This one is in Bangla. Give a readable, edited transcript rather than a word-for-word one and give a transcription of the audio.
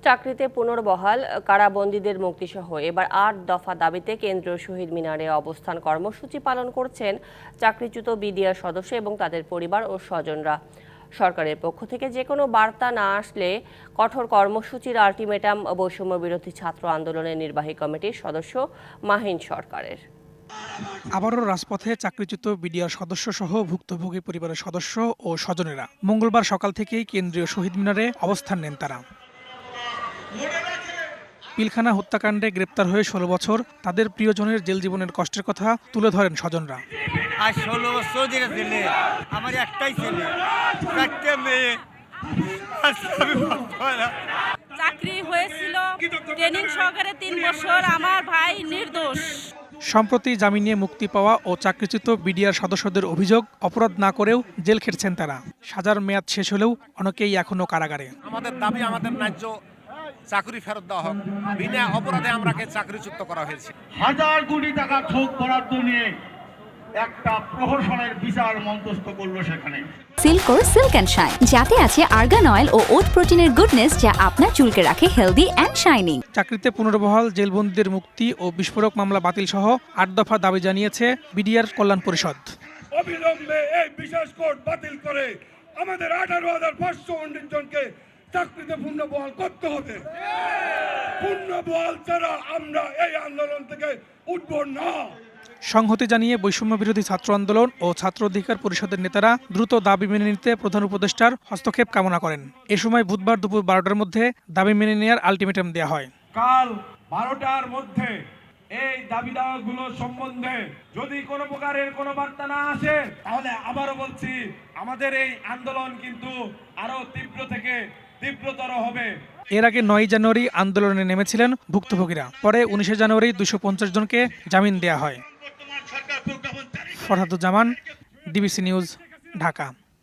চাকরিতে পুনর্বহাল, কারাবন্দীদের মুক্তিসহ এবার ৮ দফা দাবিতে কেন্দ্রীয় শহীদ মিনারে অবস্থান কর্মসূচি পালন করছেন চাকরিচ্যুত বিডিআর সদস্য এবং তাদের পরিবার ও স্বজনরা। সরকারের পক্ষ থেকে যে কোনো বার্তা না আসলে কঠোর কর্মসূচির আলটিমেটাম বৈষম্য বিরোধী ছাত্র আন্দোলনের নির্বাহী কমিটির সদস্য মাহিন সরকারের। আবারও রাজপথে চাকরিচ্যুত বিডিআর সদস্য সহ ভুক্তভোগী পরিবারের সদস্য ও স্বজনেরা মঙ্গলবার সকাল থেকেই কেন্দ্রীয় শহীদ মিনারে অবস্থান নেন তারা। পিলখানা হত্যাকাণ্ডে গ্রেপ্তার হয়ে ১৬ বছর তাদের প্রিয়জনের জেল জীবনের কষ্টের কথা তুলে ধরেন স্বজনরা। আজ ১৬ বছর ধরে জেলে, আমার একটাই ছেলে, চারটে মেয়ে। চাকরি হয়েছিল ট্রেনিং সহকারে ৩ বছর, আমার ভাই নির্দোষ। সম্প্রতি জামিন নিয়ে মুক্তি পাওয়া ও চাকরিচ্যুত বিডিআর সদস্যদের অভিযোগ, অপরাধ না করেও জেল খেটছেন তারা। সাজার মেয়াদ শেষ হলেও অনেকেই এখনো কারাগারে। আমাদের দাবি আমাদের ন্যায্য চাকরি ফেরত দেওয়া হোক। বিনা অপরাধে আমরাকে চাকরিচ্যুত করা হয়েছে। হাজার কোটি টাকা থোক বরাদ্দ নিয়ে একটা প্রহসনের বিচার মন্তস্থ করলো সেখানে। সিল্কোর সিল্ক অ্যান্ড শাইন, যাতে আছে আর্গান অয়েল ও ওট প্রোটিনের গুডনেস, যা আপনার চুলকে রাখে হেলদি অ্যান্ড শাইনিং। চাকরিতে পুনর্বহাল, জেলবন্দীদের মুক্তি ও বিস্ফোরক মামলা বাতিল সহ ৮ দফা দাবি জানিয়েছে বিডিআর কল্যাণ পরিষদ। অবিলম্বে এই বিশেষ কোর্ট বাতিল করে আমাদের ১৮,৫১৯ জনকে চাকরিতে পুনর্বহাল করতে হবে। পুনর্বহাল ছাড়া আমরা এই আন্দোলন থেকে উঠব না। সংহতি জানিয়ে বৈষম্য বিরোধী ছাত্র আন্দোলন ও ছাত্র অধিকার পরিষদের নেতারা দ্রুত দাবি মেনে নিতে প্রধান উপদেষ্টার হস্তক্ষেপ কামনা করেন। এ সময় বুধবার দুপুর ১২টার মধ্যে দাবি মেনে নেওয়ার আলটিমেটাম দেওয়া হয়। কাল ১২টার মধ্যে এই দাবি দাওয়াগুলো সম্বন্ধে যদি কোনো প্রকারের কোনো বার্তা না আসে, তাহলে আবারও বলছি, আমাদের এই আন্দোলন কিন্তু আরো তীব্র থেকে তীব্রতর হবে। এর আগে ৯ জানুয়ারি আন্দোলনে নেমেছিলেন ভুক্তভোগীরা। পরে ১৯ জানুয়ারি ২৫০ জনকে জামিন দেওয়া হয়। Farhaduzzaman, DBC news, Dhaka.